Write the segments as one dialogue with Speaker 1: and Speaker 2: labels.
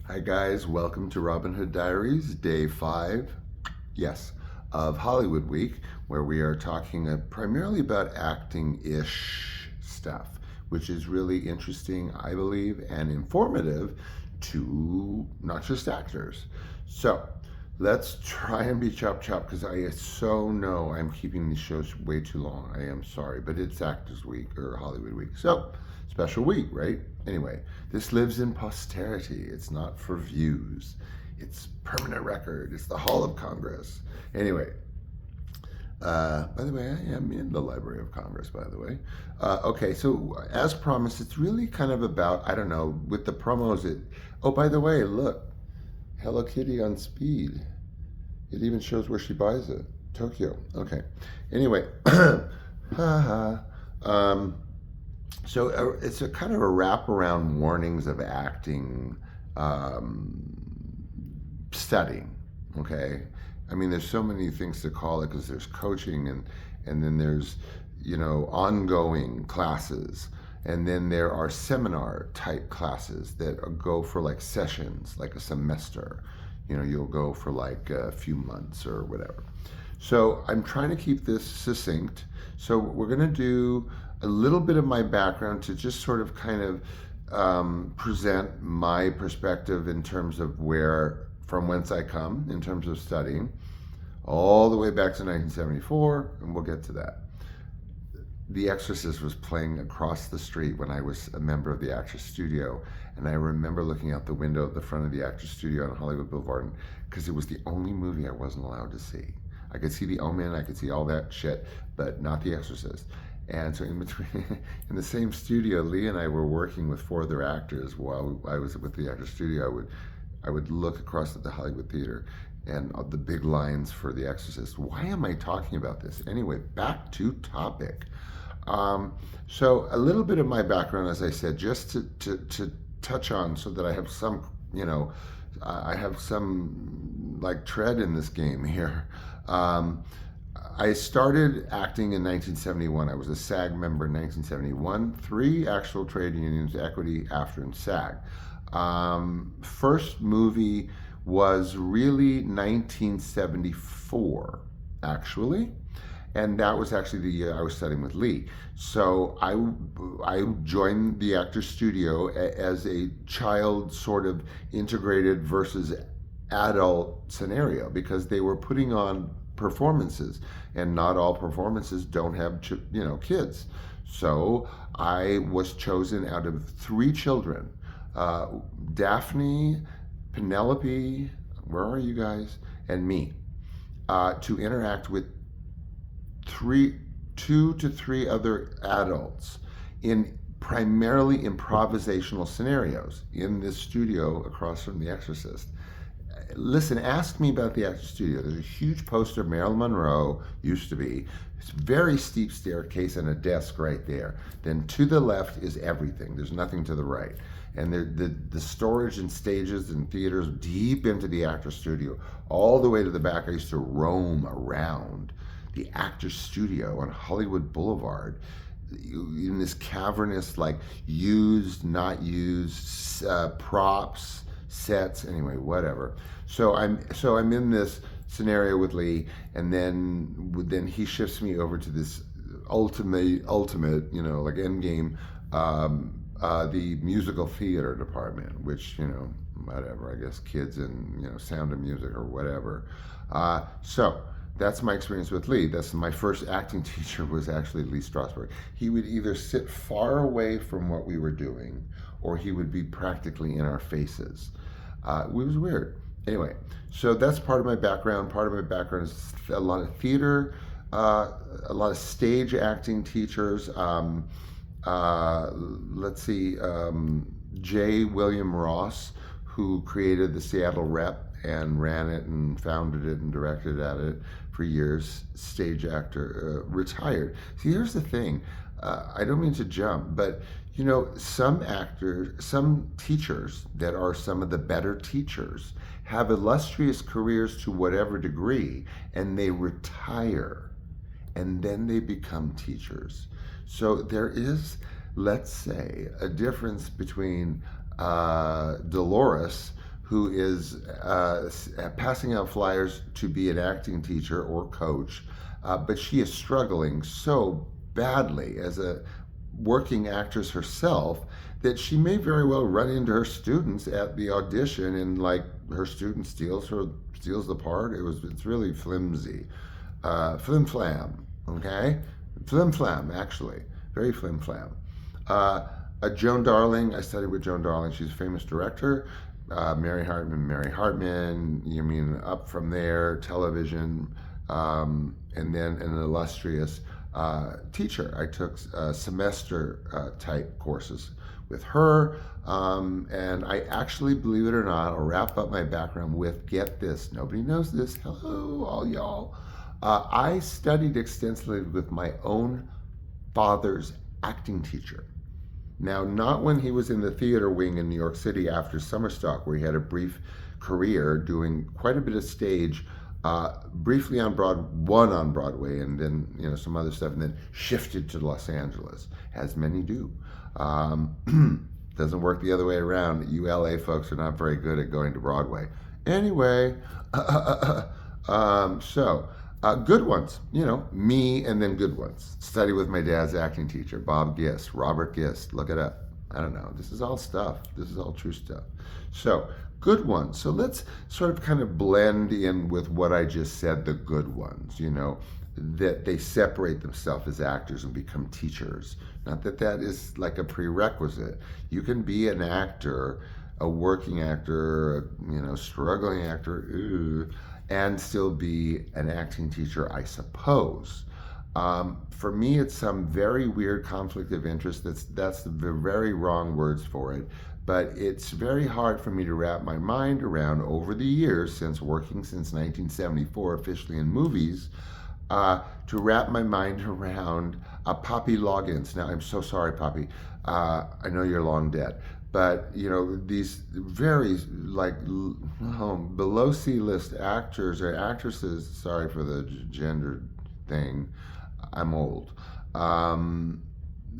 Speaker 1: Hi guys, welcome to Robin Hood Diaries, day 5, yes, of Hollywood Week, where we are talking primarily about acting-ish stuff, which is really interesting, I believe, and informative to not just actors. So, let's try and be chop chop because I so know I'm keeping these shows way too long. I am sorry, but it's Actors Week or Hollywood Week. So, special week, right? Anyway, this lives in posterity. It's not for views. It's permanent record. It's the Hall of Congress. Anyway, by the way, I am in the Library of Congress, by the way. Okay, so as promised, it's really kind of about, I don't know, with the promos, oh, by the way, look, Hello Kitty on speed. It even shows where she buys it. Tokyo. Okay. Anyway, haha. So it's a kind of a wraparound warnings of acting studying. Okay. I mean, there's so many things to call it because there's coaching and then there's ongoing classes. And then there are seminar type classes that go for like sessions, like a semester. You'll go for like a few months or whatever. So I'm trying to keep this succinct. So we're going to do a little bit of my background to just sort of kind of present my perspective in terms of from whence I come in terms of studying, all the way back to 1974, and we'll get to that. The Exorcist was playing across the street when I was a member of the Actors Studio, and I remember looking out the window at the front of the Actors Studio on Hollywood Boulevard because it was the only movie I wasn't allowed to see. I could see The Omen, I could see all that shit, but not The Exorcist. And so in between, in the same studio, Lee and I were working with 4 other actors while I was with the Actors Studio. I would look across at the Hollywood Theater and the big lines for The Exorcist. Why am I talking about this? Anyway, back to topic. So a little bit of my background, as I said, just to touch on so that I have some, I have some like tread in this game here. I started acting in 1971. I was a SAG member in 1971. 3 actual trade unions, Equity, AFTRA, and SAG. First movie was really 1974, actually. And that was actually the year I was studying with Lee. So I joined the Actors Studio as a child sort of integrated versus adult scenario because they were putting on performances, and not all performances don't have kids. So I was chosen out of 3 children, Daphne, Penelope, where are you guys, and me, to interact with 2 to 3 other adults in primarily improvisational scenarios in this studio across from The Exorcist. Listen, ask me about the Actors Studio. There's a huge poster of Marilyn Monroe, used to be. It's a very steep staircase and a desk right there. Then to the left is everything. There's nothing to the right. And the storage and stages and theaters deep into the Actors Studio, all the way to the back. I used to roam around the Actors Studio on Hollywood Boulevard in this cavernous, like used, not used props, sets, anyway, whatever. So I'm in this scenario with Lee, and then he shifts me over to this ultimate, like Endgame, the musical theater department, which whatever, I guess kids and Sound of Music or whatever. So that's my experience with Lee. That's my first acting teacher was actually Lee Strasberg. He would either sit far away from what we were doing, or he would be practically in our faces. It was weird. Anyway, so that's part of my background. Part of my background is a lot of theater, a lot of stage acting teachers. Let's see, J. William Ross, who created the Seattle Rep and ran it and founded it and directed at it for years, stage actor, retired. See, here's the thing. I don't mean to jump, but some actors, some teachers that are some of the better teachers have illustrious careers to whatever degree, and they retire, and then they become teachers. So there is, let's say, a difference between Dolores, who is passing out flyers to be an acting teacher or coach, but she is struggling so badly as a working actress herself that she may very well run into her students at the audition, and like her student steals the part. It's really flimsy, flim flam. Okay, flim flam actually, very flim flam. Joan Darling, I studied with Joan Darling. She's a famous director. Mary Hartman. You mean up from there, television, and then an illustrious teacher. I took semester type courses with her, and I actually, believe it or not, I'll wrap up my background with, get this, nobody knows this, hello all y'all, I studied extensively with my own father's acting teacher. Now, not when he was in the theater wing in New York City after summer stock, where he had a brief career doing quite a bit of stage, briefly on Broadway, and then some other stuff, and then shifted to Los Angeles, as many do. Doesn't work the other way around. You LA folks are not very good at going to Broadway. Anyway, good ones, me, and then good ones. Study with my dad's acting teacher, Bob Gist, Robert Gist, look it up. I don't know, this is all stuff. This is all true stuff. So, good ones. So let's sort of kind of blend in with what I just said, the good ones, that they separate themselves as actors and become teachers. Not that that is like a prerequisite. You can be an actor, a working actor, struggling actor, and still be an acting teacher, I suppose. For me, it's some very weird conflict of interest. That's the very wrong words for it. But it's very hard for me to wrap my mind around over the years, since working since 1974 officially in movies, to wrap my mind around Poppy Loggins. Now, I'm so sorry, Poppy. I know you're long dead. But, these very, below C-list actors or actresses, sorry for the gender thing, I'm old,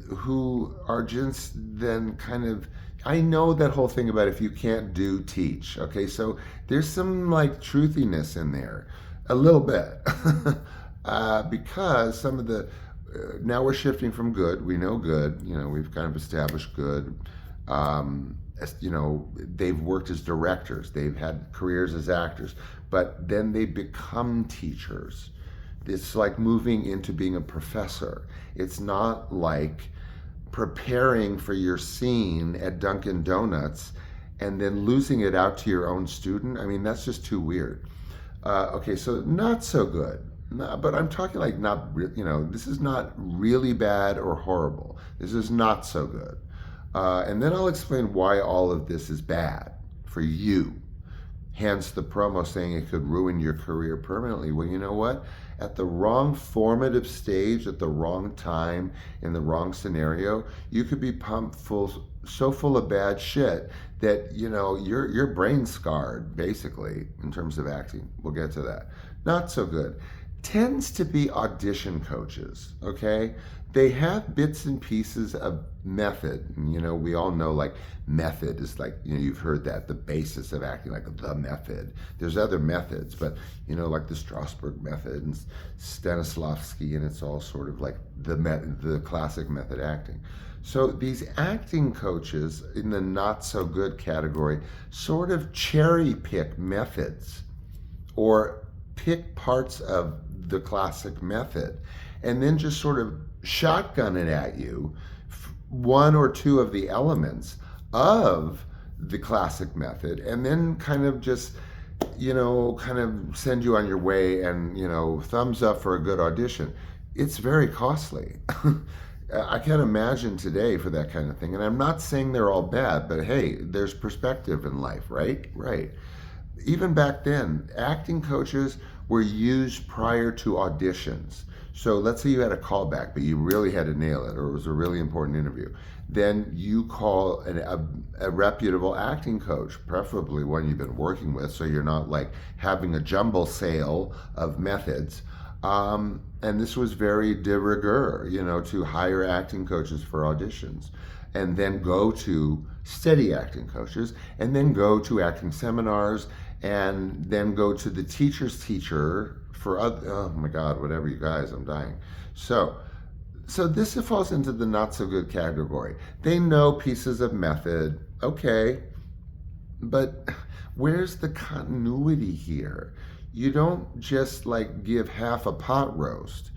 Speaker 1: who are just then kind of, I know that whole thing about if you can't do, teach. Okay, so there's some truthiness in there, a little bit, because some of the, now we're shifting from good, we know good, we've kind of established good. They've worked as directors, they've had careers as actors, but then they become teachers. It's like moving into being a professor. It's not like preparing for your scene at Dunkin' Donuts and then losing it out to your own student. I mean, that's just too weird. Okay, so not so good. But I'm talking this is not really bad or horrible. This is not so good. And then I'll explain why all of this is bad for you. Hence the promo saying it could ruin your career permanently. Well, you know what? At the wrong formative stage, at the wrong time, in the wrong scenario, you could be pumped so full of bad shit that, your brain's scarred, basically, in terms of acting. We'll get to that. Not so good. Tends to be audition coaches, okay? They have bits and pieces of method. And, we all know method is you've heard that, the basis of acting, the method. There's other methods, but the Strasberg method and Stanislavski, and it's all sort of the classic method acting. So these acting coaches in the not so good category sort of cherry pick methods or pick parts of the classic method and then just sort of shotgun it at you, one or two of the elements of the classic method, and then kind of just, kind of send you on your way and, thumbs up for a good audition. It's very costly. I can't imagine today for that kind of thing. And I'm not saying they're all bad, but hey, there's perspective in life, right? Right. Even back then, acting coaches were used prior to auditions. So let's say you had a callback, but you really had to nail it, or it was a really important interview. Then you call a reputable acting coach, preferably one you've been working with, so you're not having a jumble sale of methods. And this was very de rigueur, to hire acting coaches for auditions. and then go to steady acting coaches, and then go to acting seminars, and then go to the teacher's teacher for other, oh my God, whatever, you guys, I'm dying. So this falls into the not so good category. They know pieces of method, okay, but where's the continuity here? You don't just like give half a pot roast,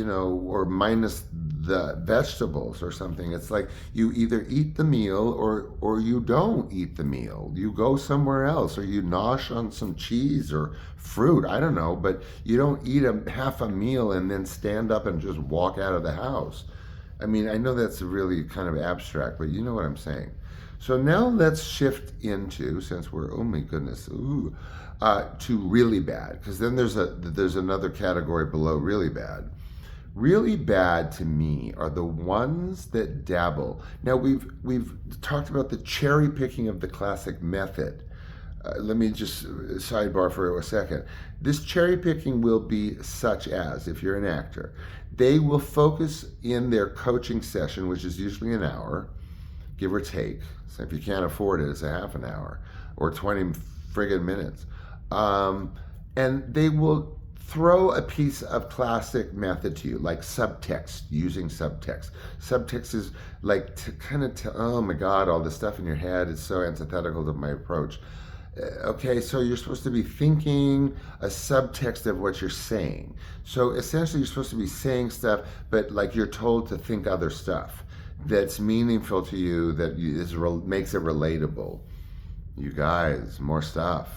Speaker 1: or minus the vegetables or something. It's like you either eat the meal or you don't eat the meal. You go somewhere else, or you nosh on some cheese or fruit. I don't know, but you don't eat half a meal and then stand up and just walk out of the house. I mean, I know that's really kind of abstract, but you know what I'm saying. So now let's shift into, since we're, oh my goodness, to really bad, because then there's another category below really bad. Really bad to me are the ones that dabble. Now we've talked about the cherry picking of the classic method. Let me just sidebar for a second. This cherry picking will be such as, if you're an actor, they will focus in their coaching session, which is usually an hour, give or take. So if you can't afford it, it's a half an hour or 20 friggin' minutes. And they will throw a piece of classic method to you, like subtext, using subtext. Subtext is like to kind of tell, oh my God, all this stuff in your head is so antithetical to my approach. Okay, so you're supposed to be thinking a subtext of what you're saying. So essentially you're supposed to be saying stuff, but like you're told to think other stuff that's meaningful to you, that makes it relatable. You guys, more stuff.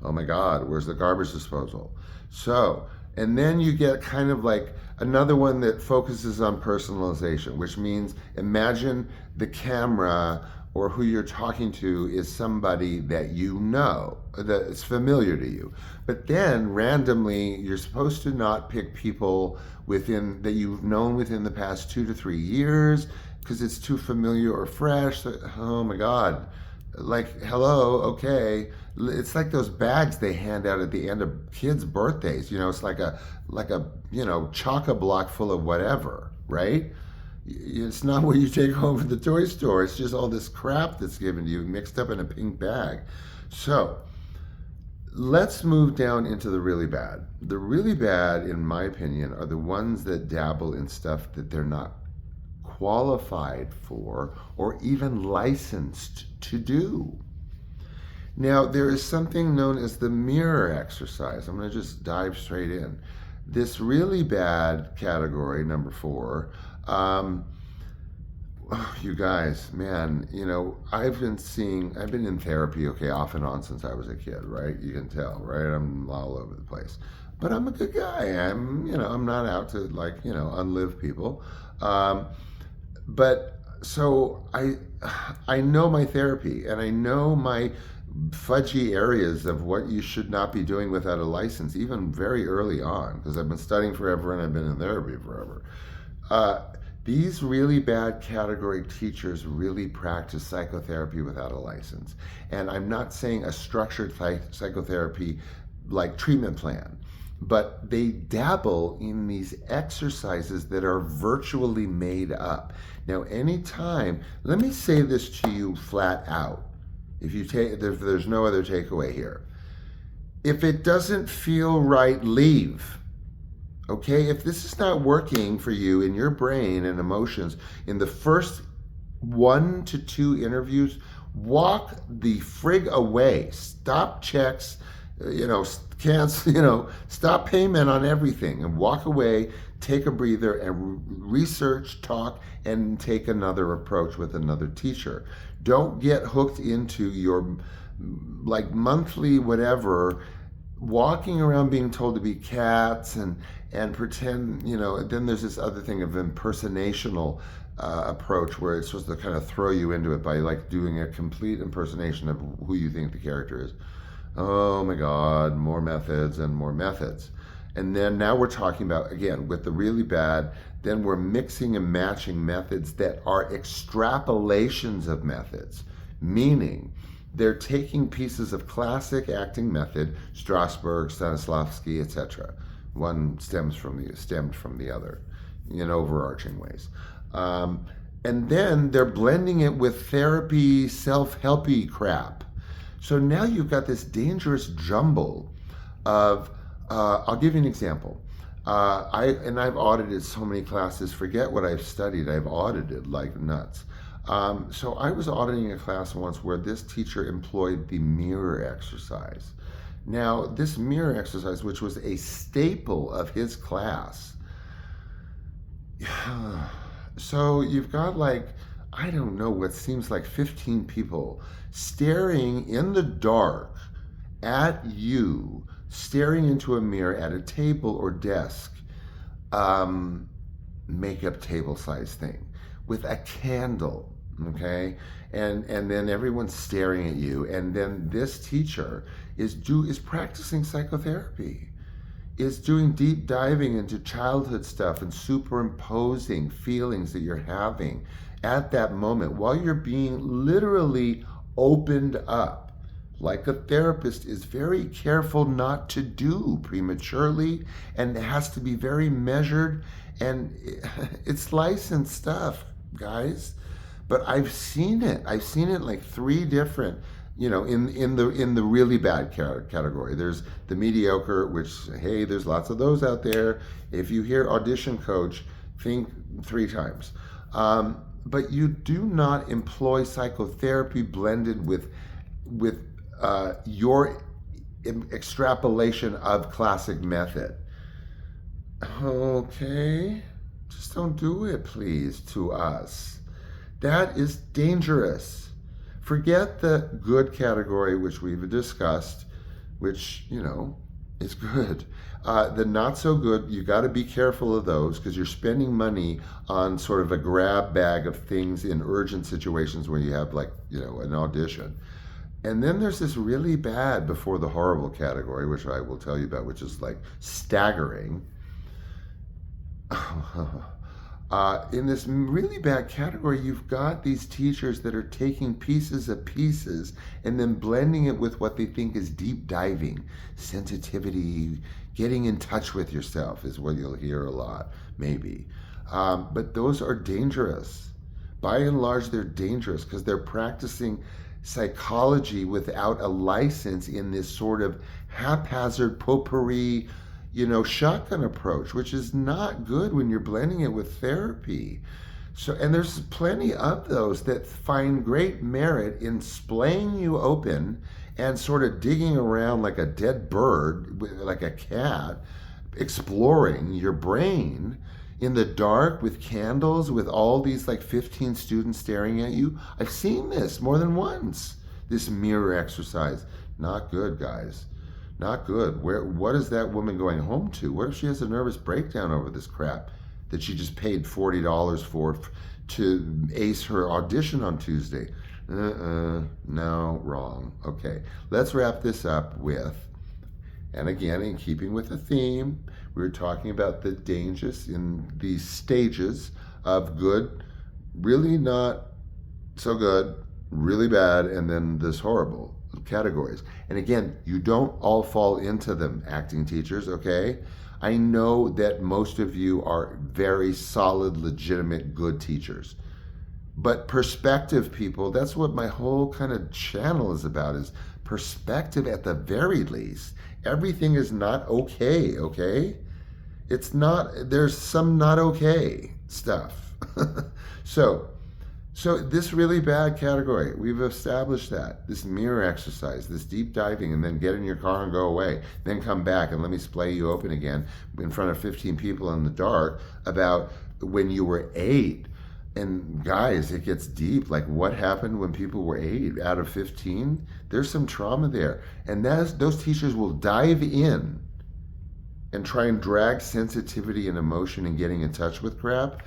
Speaker 1: Oh my God, where's the garbage disposal? So, and then you get kind of like another one that focuses on personalization, which means imagine the camera or who you're talking to is somebody that you know, that is familiar to you. But then randomly, you're supposed to not pick people that you've known within the past 2 to 3 years, because it's too familiar or fresh. Oh my God. Like, hello, okay. It's like those bags they hand out at the end of kids' birthdays. It's like a chock-a-block full of whatever, right? It's not what you take home from the toy store. It's just all this crap that's given to you mixed up in a pink bag. So let's move down into the really bad. The really bad, in my opinion, are the ones that dabble in stuff that they're not qualified for or even licensed to do. Now, there is something known as the mirror exercise. I'm going to just dive straight in. This really bad category, number 4, you guys, man, I've been in therapy, okay, off and on since I was a kid, right? You can tell, right? I'm all over the place. But I'm a good guy. I'm not out to unlive people. But so I know my therapy, and I know my fudgy areas of what you should not be doing without a license, even very early on, because I've been studying forever and I've been in therapy forever. These really bad category teachers really practice psychotherapy without a license. And I'm not saying a structured psychotherapy like treatment plan, but they dabble in these exercises that are virtually made up. Now, anytime, let me say this to you flat out. If there's no other takeaway here. If it doesn't feel right, leave. Okay? If this is not working for you in your brain and emotions in the first 1 to 2 interviews, walk the frig away. Stop checks, cancel, stop payment on everything and walk away, take a breather and research, talk, and take another approach with another teacher. Don't get hooked into your monthly whatever, walking around being told to be cats and pretend, then there's this other thing of impersonational approach where it's supposed to kind of throw you into it by doing a complete impersonation of who you think the character is. Oh my God, more methods and more methods. And then now we're talking about, again, with the really bad, then we're mixing and matching methods that are extrapolations of methods, meaning they're taking pieces of classic acting method, Strasberg, Stanislavski, etc. One stemmed from the other in overarching ways. And then they're blending it with therapy, self-helpy crap. So now you've got this dangerous jumble of, I'll give you an example. I've audited so many classes. Forget what I've studied. I've audited like nuts. So I was auditing a class once where this teacher employed the mirror exercise. Now, this mirror exercise, which was a staple of his class, so you've got like, I don't know, what seems like 15 people staring in the dark at you, staring into a mirror at a table or desk, makeup table size thing with a candle, okay? And then everyone's staring at you, and then this teacher is practicing psychotherapy, is doing deep diving into childhood stuff and superimposing feelings that you're having at that moment while you're being literally opened up, like a therapist is very careful not to do prematurely, and it has to be very measured, and it's licensed stuff, guys. But I've seen it like three different, in the really bad category. There's the mediocre, which, hey, there's lots of those out there. If you hear audition coach, think 3 times. But you do not employ psychotherapy blended with your extrapolation of classic method. Okay, just don't do it, please, to us. That is dangerous. Forget the good category, which we've discussed, which, is good. The not so good, you got to be careful of those, because you're spending money on sort of a grab bag of things in urgent situations where you have, like, an audition. And then there's this really bad before the horrible category, which I will tell you about, which is like staggering. In this really bad category, you've got these teachers that are taking pieces of pieces and then blending it with what they think is deep diving, sensitivity, getting in touch with yourself is what you'll hear a lot, maybe. But those are dangerous. By and large, they're dangerous because they're practicing psychology without a license in this sort of haphazard potpourri, shotgun approach, which is not good when you're blending it with therapy. So, and there's plenty of those that find great merit in splaying you open and sort of digging around like a dead bird, like a cat, exploring your brain in the dark with candles, with all these like 15 students staring at you. I've seen this more than once, this mirror exercise. Not good, guys. Not good. What is that woman going home to? What if she has a nervous breakdown over this crap that she just paid $40 for to ace her audition on Tuesday? No, wrong. Okay, let's wrap this up with, and again, in keeping with the theme, we were talking about the dangers in these stages of good, really not so good, really bad, and then this horrible categories. And again, you don't all fall into them, acting teachers, okay? I know that most of you are very solid, legitimate, good teachers. But perspective, people, that's what my whole kind of channel is about, is perspective at the very least. Everything is not okay, okay? It's not, there's some not okay stuff. So this really bad category, we've established that. This mirror exercise, this deep diving, and then get in your car and go away. Then come back and let me splay you open again in front of 15 people in the dark about when you were 8. And guys, it gets deep. Like, what happened when people were 8 out of 15? There's some trauma there. And those teachers will dive in and try and drag sensitivity and emotion and getting in touch with crap.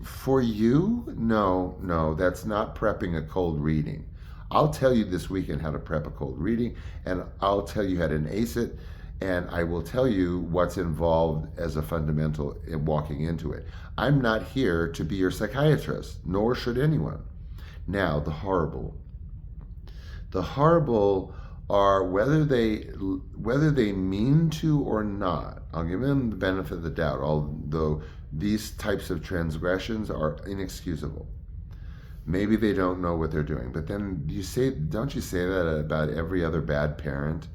Speaker 1: For you, no, that's not prepping a cold reading. I'll tell you this weekend how to prep a cold reading, and I'll tell you how to ace it, and I will tell you what's involved as a fundamental in walking into it. I'm not here to be your psychiatrist, nor should anyone. Now, the horrible. The horrible are whether they mean to or not. I'll give them the benefit of the doubt, although these types of transgressions are inexcusable. Maybe they don't know what they're doing, but then don't you say that about every other bad parent?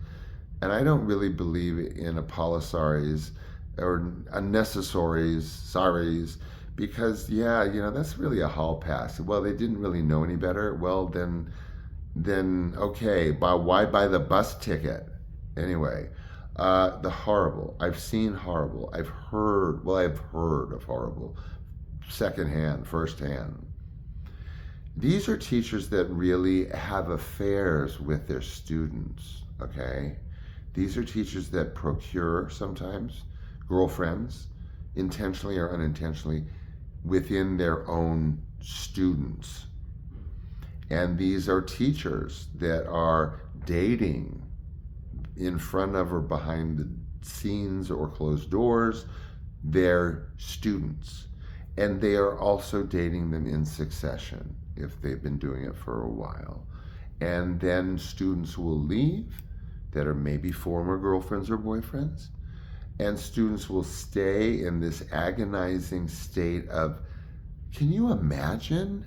Speaker 1: And I don't really believe in apologies or unnecessaries, sorries, because that's really a hall pass. Well, they didn't really know any better. Well, then okay, why buy the bus ticket? Anyway, the horrible. I've seen horrible. I've heard of horrible, secondhand, firsthand. These are teachers that really have affairs with their students, okay? These are teachers that procure sometimes girlfriends, intentionally or unintentionally, within their own students. And these are teachers that are dating in front of or behind the scenes or closed doors their students. And they are also dating them in succession if they've been doing it for a while. And then students will leave that are maybe former girlfriends or boyfriends, and students will stay in this agonizing state of, can you imagine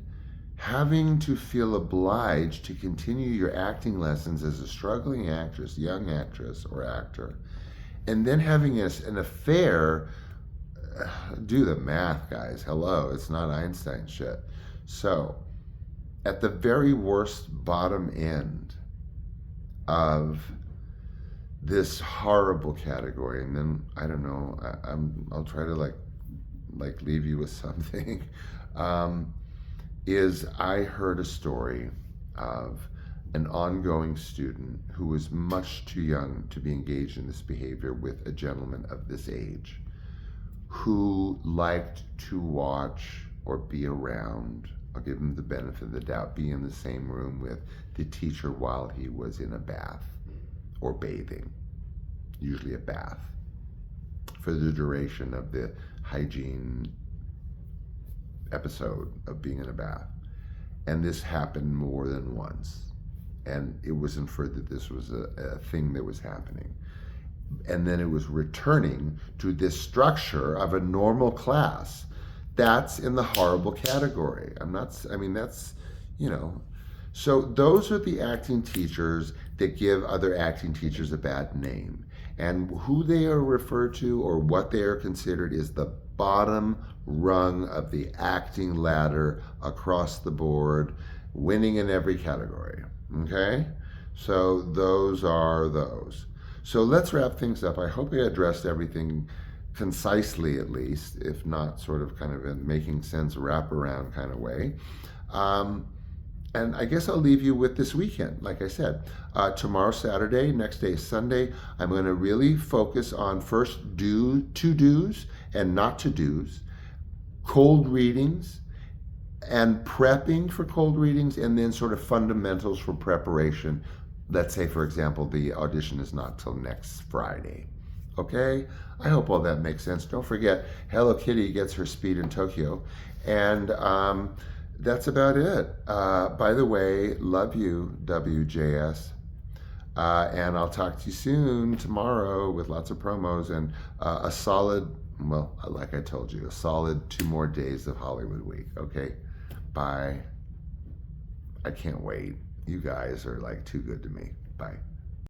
Speaker 1: having to feel obliged to continue your acting lessons as a struggling actress, young actress or actor, and then having an affair? Do the math, guys. Hello, it's not Einstein shit. So, at the very worst bottom end of this horrible category, and then I don't know, I'll try to like leave you with something. Is I heard a story of an ongoing student who was much too young to be engaged in this behavior with a gentleman of this age, who liked to watch or be around, I'll give him the benefit of the doubt, be in the same room with the teacher while he was in a bath or bathing, usually a bath, for the duration of the hygiene episode of being in a bath. And this happened more than once. And it was inferred that this was a thing that was happening. And then it was returning to this structure of a normal class. That's in the horrible category. So those are the acting teachers that give other acting teachers a bad name. And who they are referred to or what they are considered is the bottom rung of the acting ladder across the board, winning in every category. Okay? So those are those. So let's wrap things up. I hope I addressed everything concisely, at least, if not sort of kind of in making sense, wraparound kind of way. And I guess I'll leave you with this weekend. Like I said, tomorrow, Saturday, next day, Sunday, I'm going to really focus on first to-dos and not to-dos, cold readings and prepping for cold readings, and then sort of fundamentals for preparation. Let's say, for example, the audition is not till next Friday. Okay? I hope all that makes sense. Don't forget, Hello Kitty gets her speed in Tokyo. And that's about it. By the way, love you, WJS. And I'll talk to you soon tomorrow with lots of promos and a solid, well, like I told you, a solid 2 more days of Hollywood Week. Okay? Bye. I can't wait. You guys are like too good to me. Bye.